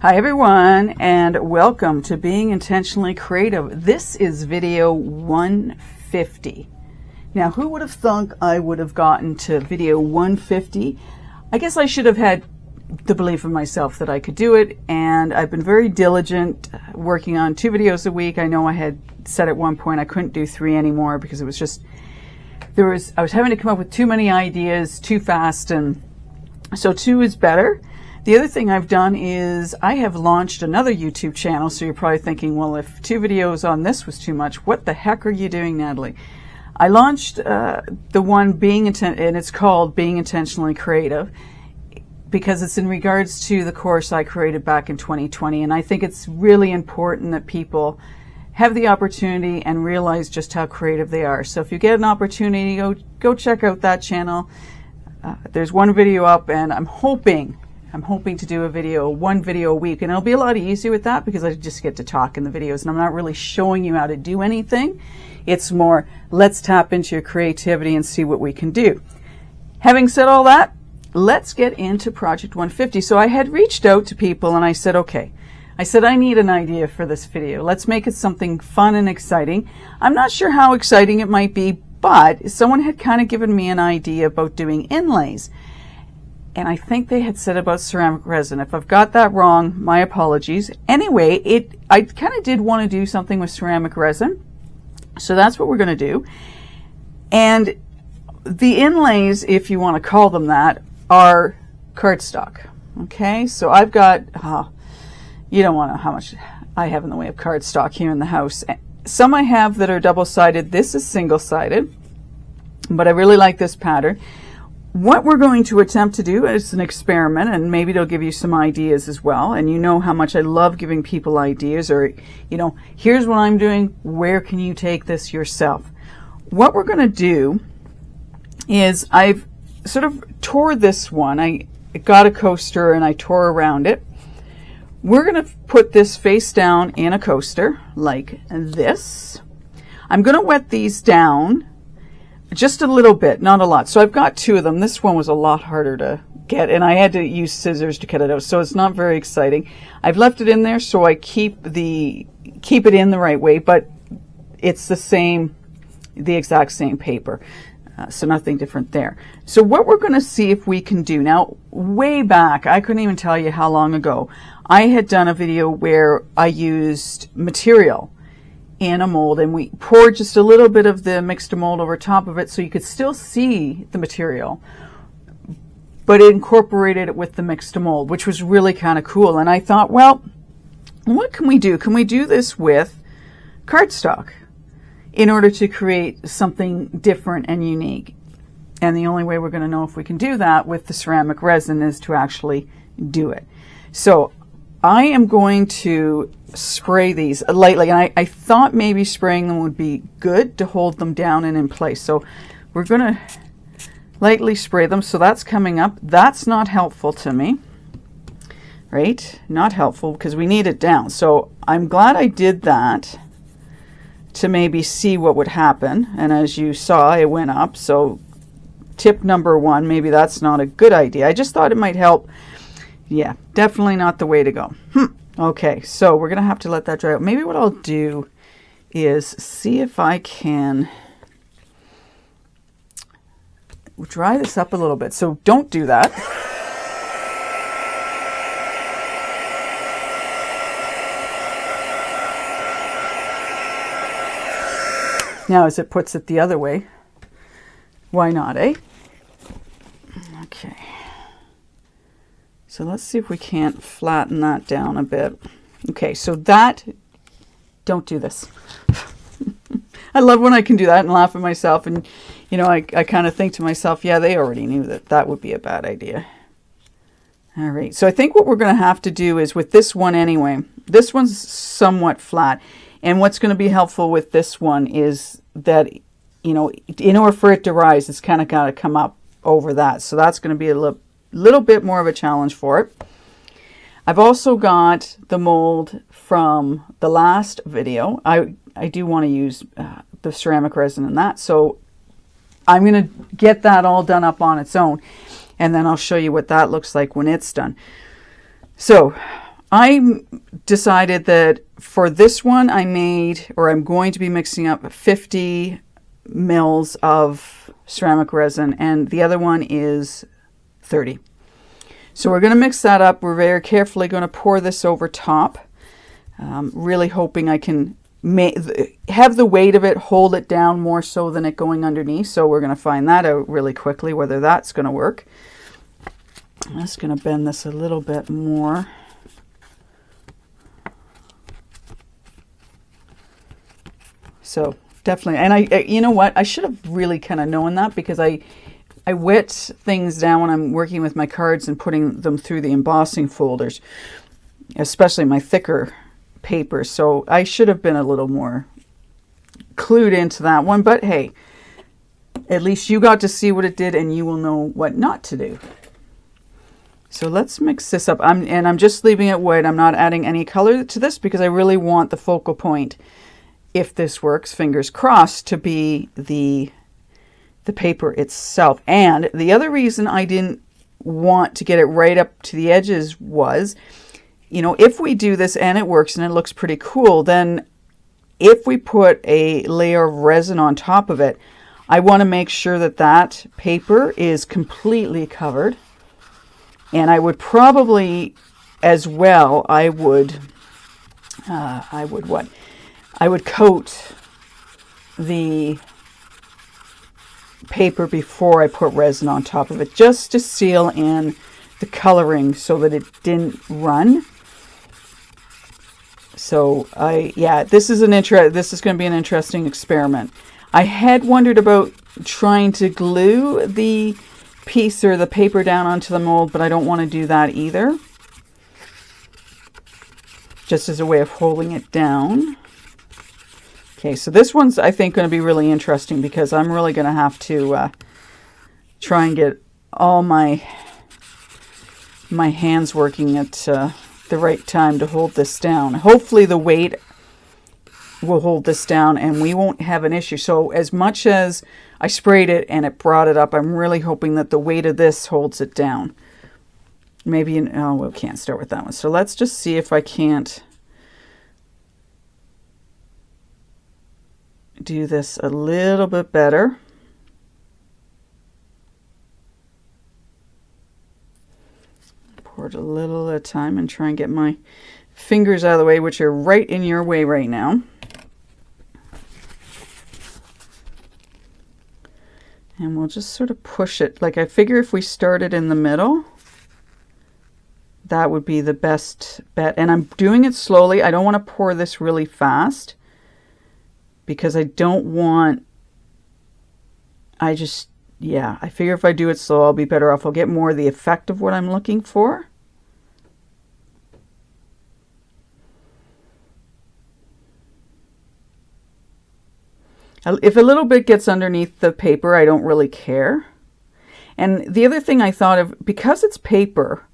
Hi everyone, and welcome to Being Intentionally Creative. This is video 150. Now, who would have thunk I would have gotten to video 150? I guess I should have had the belief in myself that I could do it, and I've been very diligent working on 2 videos a week. I know I had said at one point I couldn't do 3 anymore because it was just, I was having to come up with too many ideas too fast, and so 2 is better. The other thing I've done is I have launched another YouTube channel, so you're probably thinking, well, if 2 videos on this was too much, what the heck are you doing, Natalie? I launched the one and it's called Being Intentionally Creative, because it's in regards to the course I created back in 2020, and I think it's really important that people have the opportunity and realize just how creative they are. So if you get an opportunity, go check out that channel. There's 1 video up, and I'm hoping to do one video a week, and it'll be a lot easier with that because I just get to talk in the videos, and I'm not really showing you how to do anything. It's more, let's tap into your creativity and see what we can do. Having said all that, let's get into Project 150. So I had reached out to people and I said, okay, I need an idea for this video. Let's make it something fun and exciting. I'm not sure how exciting it might be, but someone had kind of given me an idea about doing inlays. And I think they had said about ceramic resin. If I've got that wrong, my apologies. Anyway, I kind of did want to do something with ceramic resin. So that's what we're going to do. And the inlays, if you want to call them that, are cardstock. Okay, so I've got, you don't want to know how much I have in the way of cardstock here in the house. Some I have that are double-sided. This is single-sided, but I really like this pattern. What we're going to attempt to do is an experiment, and maybe it'll give you some ideas as well. And you know how much I love giving people ideas, or, you know, here's what I'm doing. Where can you take this yourself? What we're going to do is I've sort of tore this one. I got a coaster and I tore around it. We're going to put this face down in a coaster like this. I'm going to wet these down just a little bit, not a lot. So I've got 2 of them. This one was a lot harder to get, and I had to use scissors to cut it out, so it's not very exciting. I've left it in there so I keep it in the right way, but it's the exact same paper. So nothing different there. So what we're going to see if we can do now, way back, I couldn't even tell you how long ago, I had done a video where I used material in a mold, and we poured just a little bit of the mixed mold over top of it so you could still see the material, but it incorporated it with the mixed mold, which was really kind of cool. And I thought, well, what can we do? Can we do this with cardstock in order to create something different and unique? And the only way we're going to know if we can do that with the ceramic resin is to actually do it. So I am going to spray these lightly, and I thought maybe spraying them would be good to hold them down and in place. So we're going to lightly spray them. So that's coming up. That's not helpful to me, right? Not helpful because we need it down. So I'm glad I did that to maybe see what would happen. And as you saw, it went up. So tip number 1, maybe that's not a good idea. I just thought it might help. Yeah, definitely not the way to go. Okay, so we're going to have to let that dry out. Maybe what I'll do is see if I can dry this up a little bit. So don't do that. Now, as it puts it the other way, why not, eh? Okay. So let's see if we can't flatten that down a bit. Okay, so don't do this. I love when I can do that and laugh at myself. And, you know, I kind of think to myself, yeah, they already knew that would be a bad idea. All right, so I think what we're going to have to do is with this one anyway, this one's somewhat flat. And what's going to be helpful with this one is that, you know, in order for it to rise, it's kind of got to come up over that. So that's going to be a little bit more of a challenge for it. I've also got the mold from the last video. I do want to use the ceramic resin in that, so I'm going to get that all done up on its own, and then I'll show you what that looks like when it's done. So I decided that for this one I'm going to be mixing up 50 mils of ceramic resin, and the other one is 30. So we're going to mix that up. We're very carefully going to pour this over top. Really hoping I can have the weight of it hold it down more so than it going underneath. So we're going to find that out really quickly, whether that's going to work. I'm just going to bend this a little bit more. So definitely, and I you know what? I should have really kind of known that, because I wet things down when I'm working with my cards and putting them through the embossing folders, especially my thicker paper. So I should have been a little more clued into that one, but hey, at least you got to see what it did and you will know what not to do. So let's mix this up. I'm just leaving it white. I'm not adding any color to this because I really want the focal point, if this works, fingers crossed, to be the paper itself. And the other reason I didn't want to get it right up to the edges was, you know, if we do this and it works and it looks pretty cool, then if we put a layer of resin on top of it, I want to make sure that that paper is completely covered. And I would probably, as well, I would coat the paper before I put resin on top of it, just to seal in the coloring so that it didn't run. So this is going to be an interesting experiment. I had wondered about trying to glue the piece or the paper down onto the mold, but I don't want to do that either. Just as a way of holding it down. Okay, so this one's, I think, going to be really interesting, because I'm really going to have to try and get all my hands working at the right time to hold this down. Hopefully the weight will hold this down and we won't have an issue. So as much as I sprayed it and it brought it up, I'm really hoping that the weight of this holds it down. Maybe, oh, we can't start with that one. So let's just see if I can't do this a little bit better. Pour it a little at a time and try and get my fingers out of the way, which are right in your way right now. And we'll just sort of push it. Like, I figure if we started in the middle, that would be the best bet. And I'm doing it slowly. I don't want to pour this really fast, because I don't want, I figure if I do it slow, I'll be better off. I'll get more of the effect of what I'm looking for. If a little bit gets underneath the paper, I don't really care. And the other thing I thought of, because it's paper,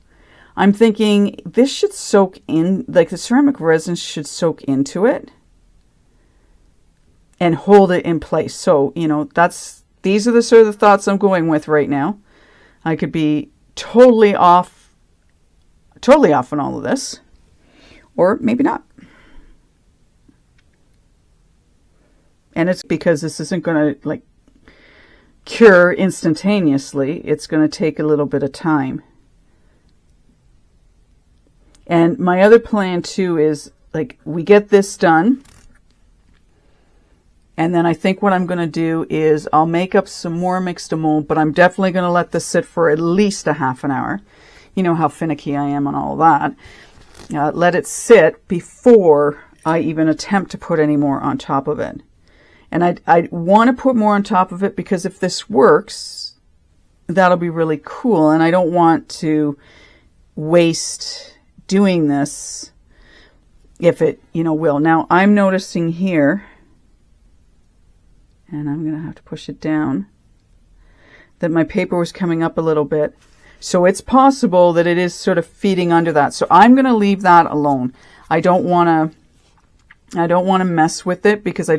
I'm thinking this should soak in, like the ceramic resin should soak into it and hold it in place. So, you know, these are the sort of thoughts I'm going with right now. I could be totally off on all of this, or maybe not. And it's because this isn't going to like cure instantaneously. It's going to take a little bit of time. And my other plan too is, like, we get this done. And then I think what I'm going to do is I'll make up some more mix to mold, but I'm definitely going to let this sit for at least a half an hour. You know how finicky I am on all that. Let it sit before I even attempt to put any more on top of it. And I want to put more on top of it, because if this works, that'll be really cool. And I don't want to waste doing this if it, you know, will. Now I'm noticing here, and I'm going to have to push it down, that my paper was coming up a little bit. So it's possible that it is sort of feeding under that. So I'm going to leave that alone. I don't want to mess with it, because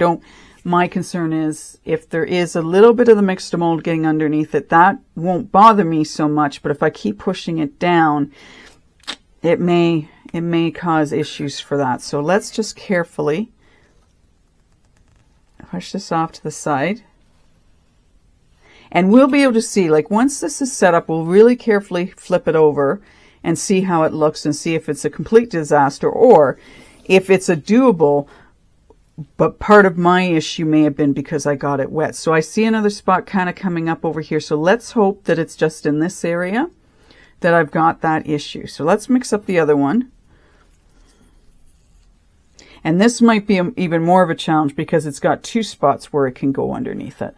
my concern is if there is a little bit of the mix to mold getting underneath it, that won't bother me so much. But if I keep pushing it down, it may it may cause issues for that. So let's just carefully push this off to the side. And we'll be able to see, like once this is set up, we'll really carefully flip it over and see how it looks and see if it's a complete disaster or if it's a doable, but part of my issue may have been because I got it wet. So I see another spot kind of coming up over here. So let's hope that it's just in this area that I've got that issue. So let's mix up the other one. And this might be even more of a challenge because it's got two spots where it can go underneath it.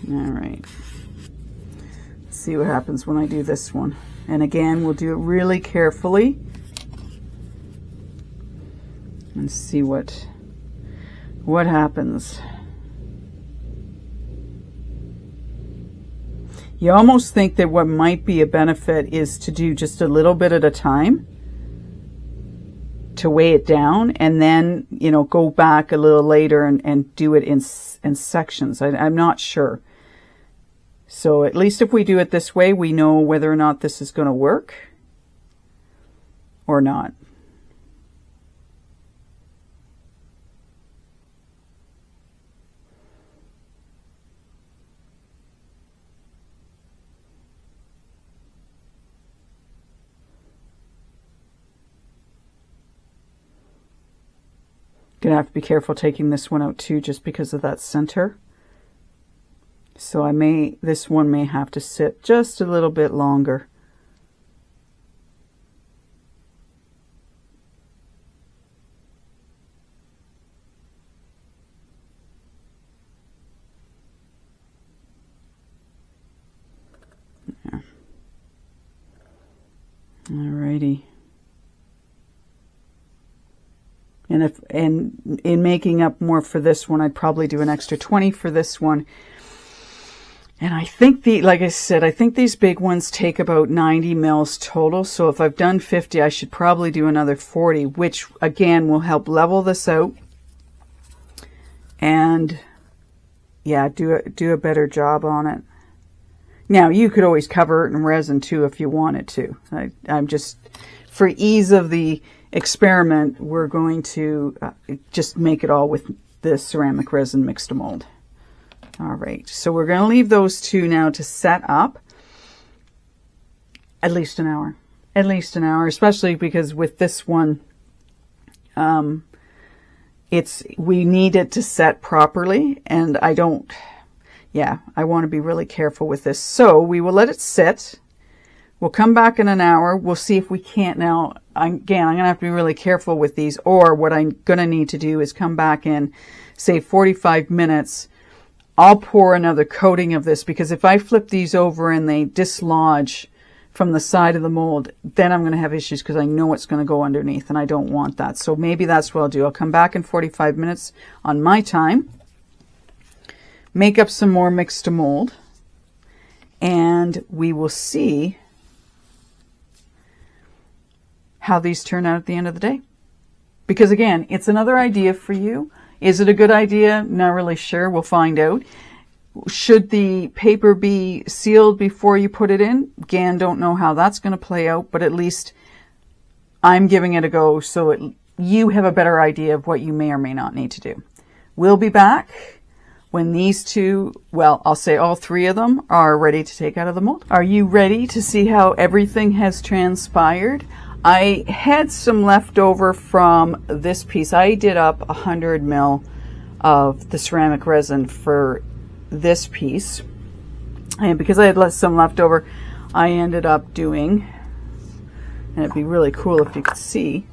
All right, let's see what happens when I do this one. And again, we'll do it really carefully and see what happens. You almost think that what might be a benefit is to do just a little bit at a time to weigh it down, and then, you know, go back a little later and do it in sections. I'm not sure. So at least if we do it this way, we know whether or not this is going to work or not. Gonna have to be careful taking this one out too, just because of that center. So this one may have to sit just a little bit longer. Yeah. Alrighty. And in making up more for this one, I'd probably do an extra 20 for this one. And I think like I said, I think these big ones take about 90 mils total. So if I've done 50, I should probably do another 40, which again will help level this out. And yeah, do a better job on it. Now you could always cover it in resin too if you wanted to. I'm just, for ease of the experiment, we're going to just make it all with the ceramic resin mixed to mold. All right, so we're going to leave those two now to set up at least an hour. At least an hour, especially because with this one, we need it to set properly, and I want to be really careful with this. So we will let it sit. We'll come back in an hour. We'll see if we can't now. Again, I'm going to have to be really careful with these, or what I'm going to need to do is come back in, say 45 minutes. I'll pour another coating of this, because if I flip these over and they dislodge from the side of the mold, then I'm going to have issues because I know it's going to go underneath, and I don't want that. So maybe that's what I'll do. I'll come back in 45 minutes on my time, make up some more mix to mold, and we will see how these turn out at the end of the day. Because again, it's another idea for you. Is it a good idea? Not really sure. We'll find out. Should the paper be sealed before you put it in? Again, don't know how that's going to play out, but at least I'm giving it a go so you have a better idea of what you may or may not need to do. We'll be back when these two, well, I'll say all three of them are ready to take out of the mold. Are you ready to see how everything has transpired? I had some left over from this piece. I did up 100 mil of the ceramic resin for this piece. And because I had some left over, I ended up doing, and it'd be really cool if you could see,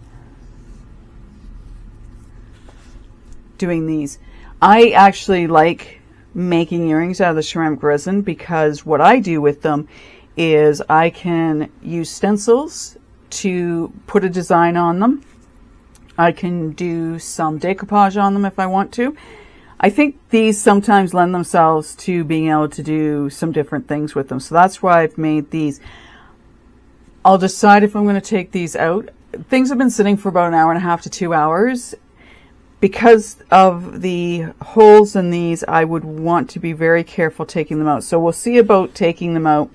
doing these. I actually like making earrings out of the ceramic resin because what I do with them is I can use stencils to put a design on them. I can do some decoupage on them if I want to. I think these sometimes lend themselves to being able to do some different things with them. So that's why I've made these. I'll decide if I'm going to take these out. Things have been sitting for about an hour and a half to 2 hours. Because of the holes in these, I would want to be very careful taking them out. So we'll see about taking them out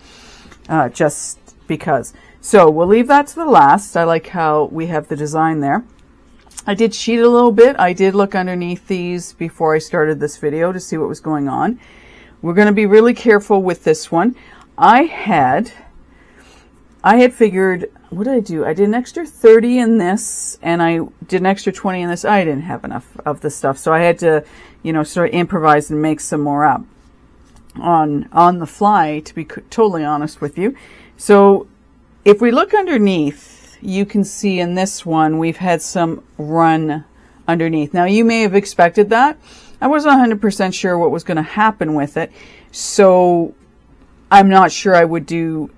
just because. So we'll leave that to the last. I like how we have the design there. I did cheat a little bit. I did look underneath these before I started this video to see what was going on. We're going to be really careful with this one. I had figured, what did I do? I did an extra 30 in this, and I did an extra 20 in this. I didn't have enough of the stuff, so I had to, you know, sort of improvise and make some more up on the fly, to be totally honest with you. So if we look underneath, you can see in this one we've had some run underneath. Now you may have expected that. I wasn't 100% sure what was going to happen with it, so I'm not sure I would do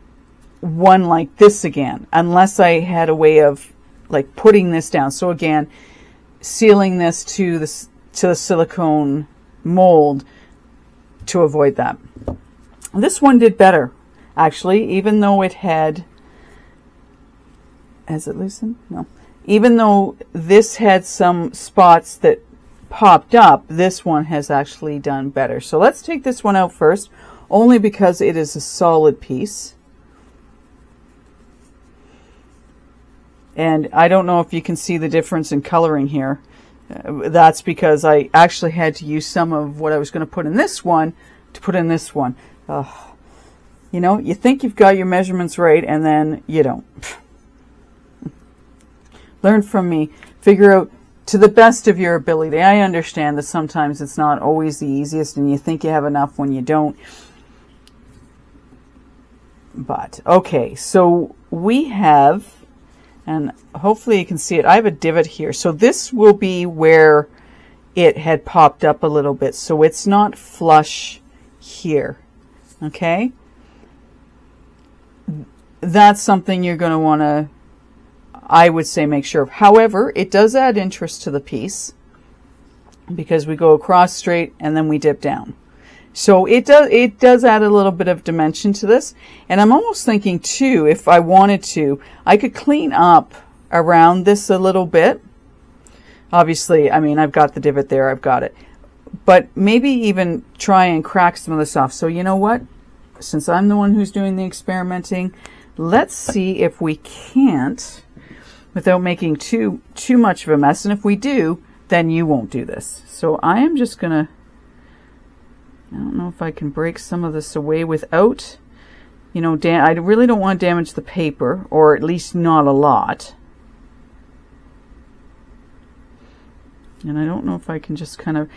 one like this again unless I had a way of like putting this down. So again, sealing this to the silicone mold to avoid that. This one did better actually, even though it had, has it loosened? No. Even though this had some spots that popped up, this one has actually done better. So let's take this one out first, only because it is a solid piece. And I don't know if you can see the difference in coloring here. That's because I actually had to use some of what I was going to put in this one to put in this one. You know, you think you've got your measurements right, and then you don't. Learn from me. Figure out to the best of your ability. I understand that sometimes it's not always the easiest, and you think you have enough when you don't. But, okay, so we have, and hopefully you can see it, I have a divot here. So this will be where it had popped up a little bit. So it's not flush here. Okay? That's something you're going to want to, I would say, make sure of. However, it does add interest to the piece because we go across straight and then we dip down. So it does add a little bit of dimension to this. And I'm almost thinking too, if I wanted to, I could clean up around this a little bit. Obviously, I mean, I've got the divot there, I've got it. But maybe even try and crack some of this off. So you know what? Since I'm the one who's doing the experimenting, let's see if we can't, without making too much of a mess. And if we do, then you won't do this. So I am just going to, I don't know if I can break some of this away without, you know, I really don't want to damage the paper, or at least not a lot. And I don't know if I can just kind of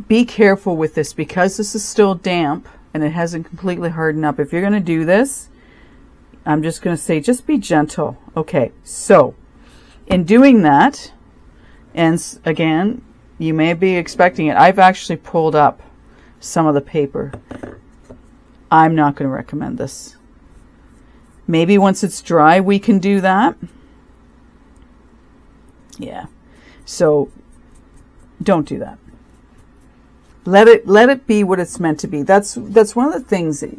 be careful with this because this is still damp and it hasn't completely hardened up. If you're going to do this, I'm just going to say, just be gentle. Okay, so in doing that, and again, you may be expecting it, I've actually pulled up some of the paper. I'm not going to recommend this. Maybe once it's dry we can do that. Yeah. So don't do that. Let it be what it's meant to be. That's one of the things that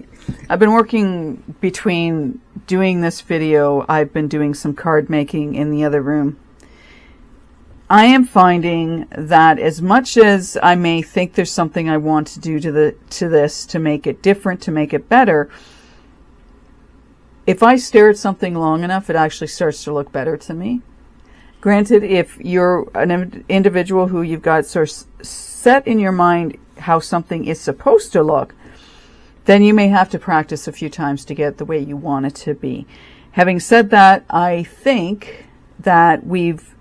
I've been working between doing this video. I've been doing some card making in the other room. I am finding that as much as I may think there's something I want to do to this to make it different, to make it better, if I stare at something long enough, it actually starts to look better to me. Granted, if you're an individual who you've got sort of set in your mind how something is supposed to look, then you may have to practice a few times to get the way you want it to be. Having said that, I think that we've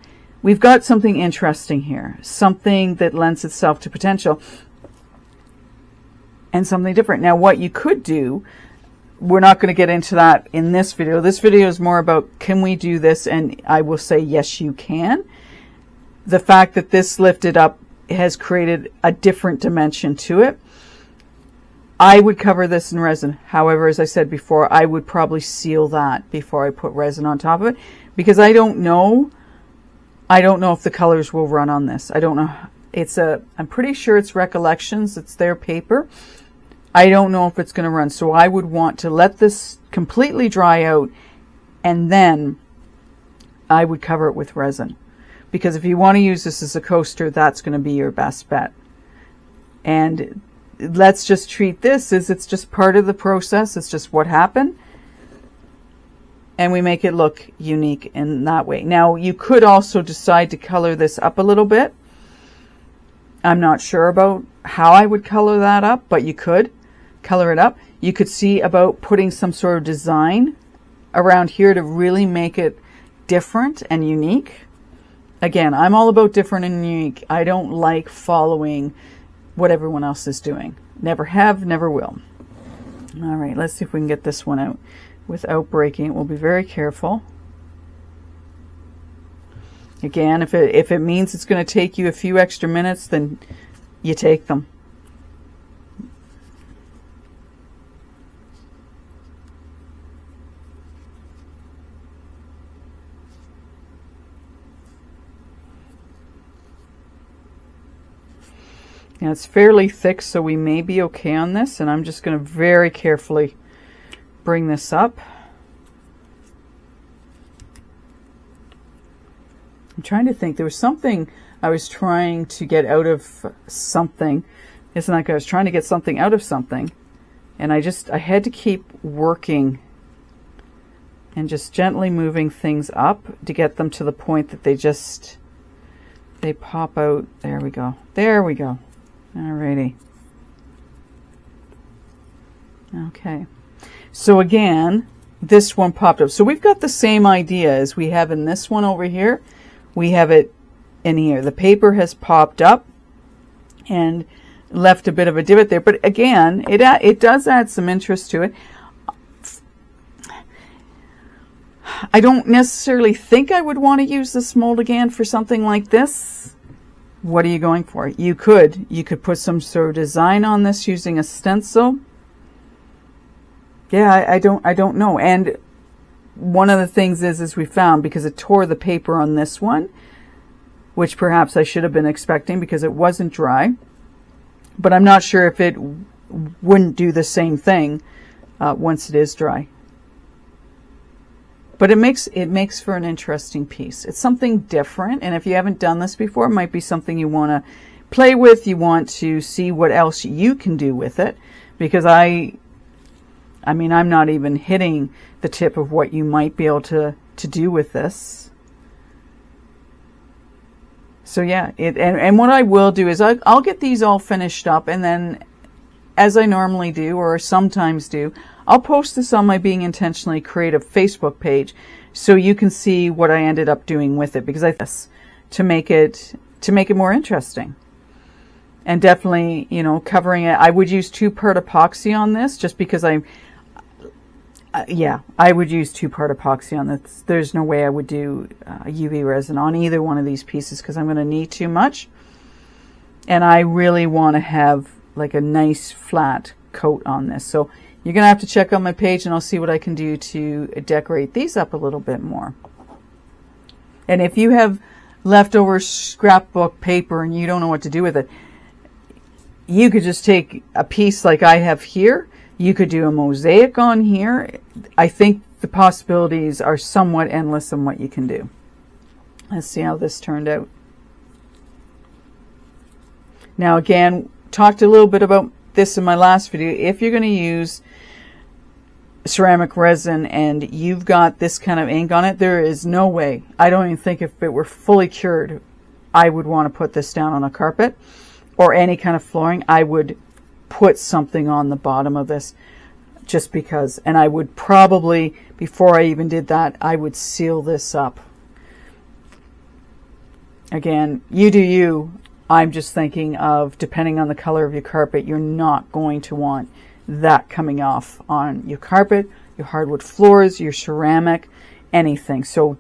got something interesting here, something that lends itself to potential and something different. Now, what you could do, we're not going to get into that in this video. This video is more about, can we do this? And I will say, yes, you can. The fact that this lifted up has created a different dimension to it. I would cover this in resin. However, as I said before, I would probably seal that before I put resin on top of it, because I don't know if the colors will run on this. I don't know. I'm pretty sure it's Recollections. It's their paper. I don't know if it's going to run. So I would want to let this completely dry out, and then I would cover it with resin. Because if you want to use this as a coaster, that's going to be your best bet. And let's just treat this as it's just part of the process. It's just what happened. And we make it look unique in that way. Now, you could also decide to color this up a little bit. I'm not sure about how I would color that up, but you could color it up. You could see about putting some sort of design around here to really make it different and unique. Again, I'm all about different and unique. I don't like following what everyone else is doing. Never have, never will. All right, let's see if we can get this one out without breaking it. We'll be very careful. Again, if it means it's going to take you a few extra minutes, then you take them. Now it's fairly thick, so we may be okay on this, and I'm just going to very carefully bring this up. I'm trying to think. There was something I was trying to get out of something. It's not good. I was trying to get something out of something, and I had to keep working and just gently moving things up to get them to the point that they pop out. There we go. There we go. Alrighty. Okay. So again, this one popped up. So we've got the same idea as we have in this one over here. We have it in here. The paper has popped up and left a bit of a divot there. But again, it does add some interest to it. I don't necessarily think I would want to use this mold again for something like this. What are you going for? You could put some sort of design on this using a stencil. Yeah, I don't know. And one of the things is we found, because it tore the paper on this one, which perhaps I should have been expecting because it wasn't dry, but I'm not sure if it wouldn't do the same thing once it is dry. But it makes for an interesting piece. It's something different, and if you haven't done this before, it might be something you want to play with. You want to see what else you can do with it, because I mean, I'm not even hitting the tip of what you might be able to do with this. So yeah, and what I will do is I'll get these all finished up, and then, as I normally do, or sometimes do, I'll post this on my Being Intentionally Creative Facebook page, so you can see what I ended up doing with it, because to make it more interesting. And definitely, you know, covering it. I would use 2-part epoxy on this, just because I would use 2-part epoxy on this. There's no way I would do UV resin on either one of these pieces, because I'm going to need too much. And I really want to have like a nice flat coat on this. So you're going to have to check out my page, and I'll see what I can do to decorate these up a little bit more. And if you have leftover scrapbook paper and you don't know what to do with it, you could just take a piece like I have here. You could do a mosaic on here. I think the possibilities are somewhat endless in what you can do. Let's see how this turned out. Now again, talked a little bit about this in my last video. If you're going to use ceramic resin and you've got this kind of ink on it, there is no way. I don't even think if it were fully cured, I would want to put this down on a carpet or any kind of flooring. I would put something on the bottom of this just because, and I would probably, before I even did that, I would seal this up. Again, you do you. I'm just thinking of, depending on the color of your carpet, you're not going to want that coming off on your carpet, your hardwood floors, your ceramic, anything. So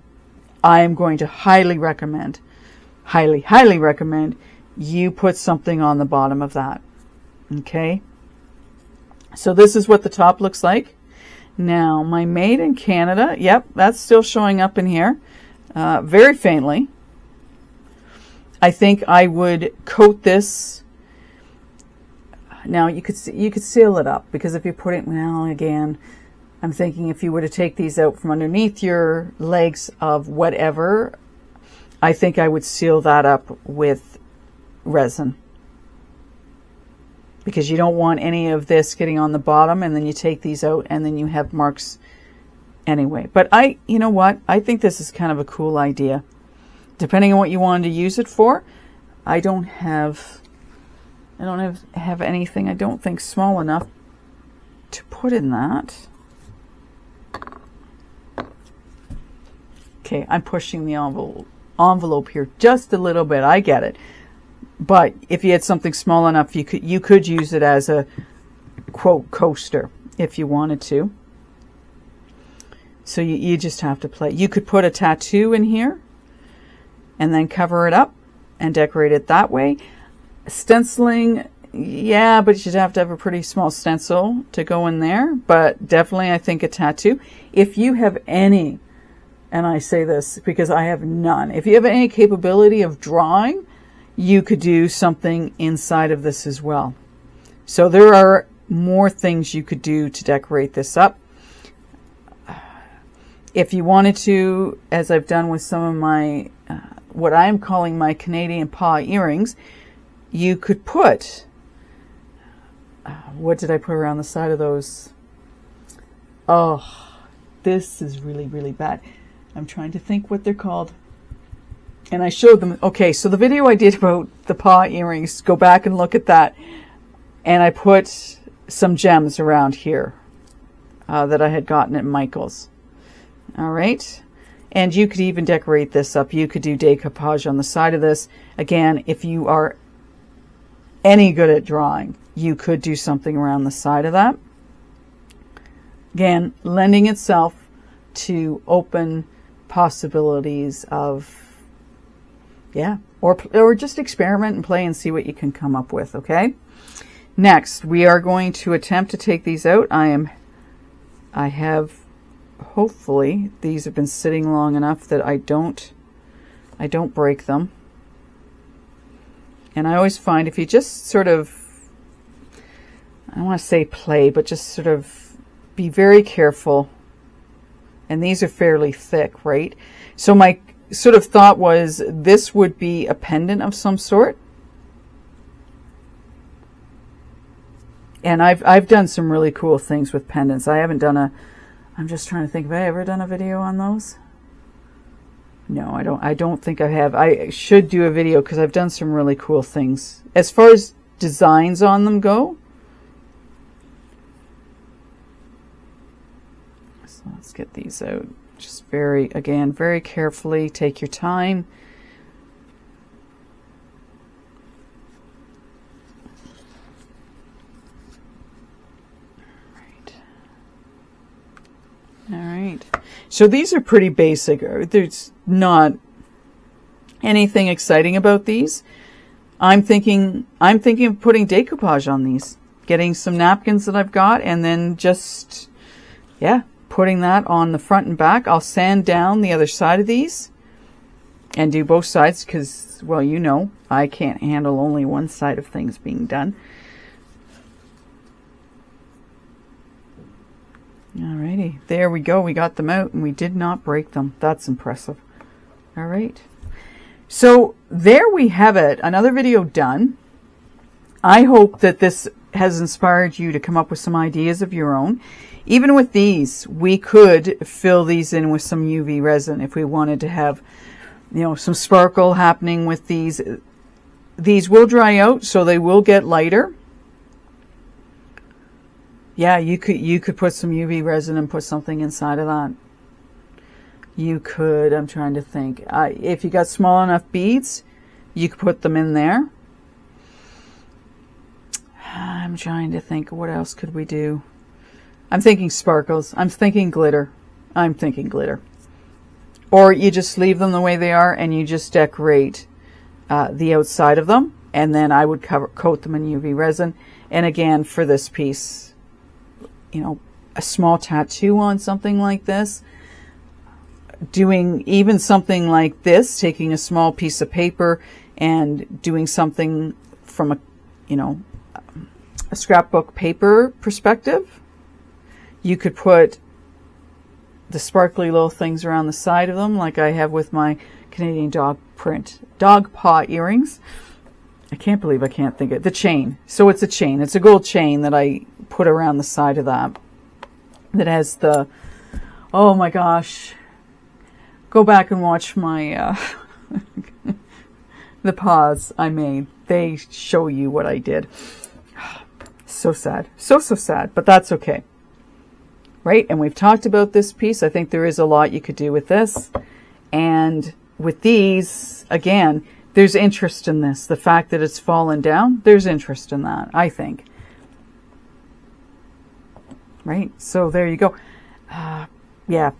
I am going to highly recommend you put something on the bottom of that. Okay? So this is what the top looks like. Now, my Made in Canada, yep, that's still showing up in here, very faintly. I think I would coat this. Now, you could seal it up, because if you put it, well, again, I'm thinking if you were to take these out from underneath your legs of whatever, I think I would seal that up with resin, because you don't want any of this getting on the bottom, and then you take these out and then you have marks anyway. But you know what? I think this is kind of a cool idea. Depending on what you wanted to use it for, I don't have anything, I don't think, small enough to put in that. Okay, I'm pushing the envelope here just a little bit. I get it. But if you had something small enough, you could use it as a quote coaster if you wanted to. So you just have to play. You could put a tattoo in here and then cover it up and decorate it that way. Stenciling, yeah, but you'd have to have a pretty small stencil to go in there. But definitely, I think a tattoo. If you have any, and I say this because I have none, if you have any capability of drawing, you could do something inside of this as well. So there are more things you could do to decorate this up. If you wanted to, as I've done with some of my, what I'm calling my Canadian paw earrings, you could put, what did I put around the side of those? Oh, this is really, really bad. I'm trying to think what they're called. And I showed them, okay, so the video I did about the paw earrings, go back and look at that. And I put some gems around here that I had gotten at Michael's. All right. And you could even decorate this up. You could do decoupage on the side of this. Again, if you are any good at drawing, you could do something around the side of that. Again, lending itself to open possibilities of, yeah, or just experiment and play and see what you can come up with, okay? Next, we are going to attempt to take these out. I have, hopefully, these have been sitting long enough that I don't break them. And I always find if you just sort of, I don't want to say play, but just sort of be very careful. And these are fairly thick, right? So my sort of thought was this would be a pendant of some sort. And I've done some really cool things with pendants. I haven't done I'm just trying to think, have I ever done a video on those? No, I don't think I have. I should do a video because I've done some really cool things. As far as designs on them go. So let's get these out. Just very carefully. Take your time. All right. So these are pretty basic. There's not anything exciting about these. I'm thinking of putting decoupage on these. Getting some napkins that I've got and then just, yeah, putting that on the front and back. I'll sand down the other side of these and do both sides because, well, you know, I can't handle only one side of things being done. Alrighty, there we go. We got them out and we did not break them. That's impressive. All right. So there we have it. Another video done. I hope that this has inspired you to come up with some ideas of your own. Even with these, we could fill these in with some UV resin if we wanted to have, you know, some sparkle happening with these. These will dry out, so they will get lighter. Yeah, you could put some UV resin and put something inside of that. You could, I'm trying to think. If you got small enough beads, you could put them in there. I'm trying to think, what else could we do? I'm thinking sparkles. I'm thinking glitter. Or you just leave them the way they are and you just decorate the outside of them. And then I would coat them in UV resin. And again, for this piece, you know, a small tattoo on something like this, doing even something like this, taking a small piece of paper and doing something from a, you know, a scrapbook paper perspective. You could put the sparkly little things around the side of them, like I have with my Canadian dog print dog paw earrings. I can't believe I can't think of it. The chain. So it's a chain. It's a gold chain that I put around the side of that. That has the, oh my gosh. Go back and watch my, the paws I made. They show you what I did. So sad. So sad. But that's okay. Right? And we've talked about this piece. I think there is a lot you could do with this. And with these, again, there's interest in this. The fact that it's fallen down, there's interest in that, I think. Right? So there you go. Yeah.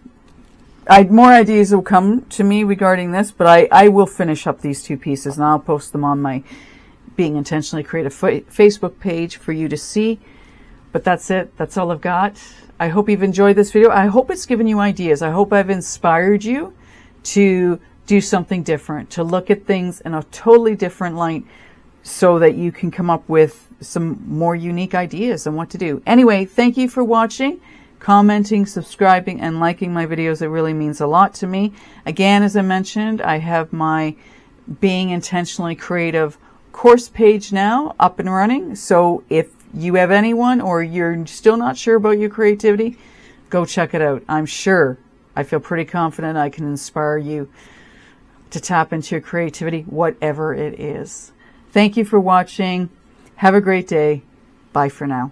More ideas will come to me regarding this, but I will finish up these two pieces, and I'll post them on my Being Intentionally Creative Facebook page for you to see. But that's it. That's all I've got. I hope you've enjoyed this video. I hope it's given you ideas. I hope I've inspired you to do something different, to look at things in a totally different light so that you can come up with some more unique ideas on what to do. Anyway, thank you for watching, commenting, subscribing, and liking my videos. It really means a lot to me. Again, as I mentioned, I have my Being Intentionally Creative course page now up and running. So if you have anyone or you're still not sure about your creativity, go check it out. I'm sure, I feel pretty confident I can inspire you to tap into your creativity, whatever it is. Thank you for watching. Have a great day. Bye for now.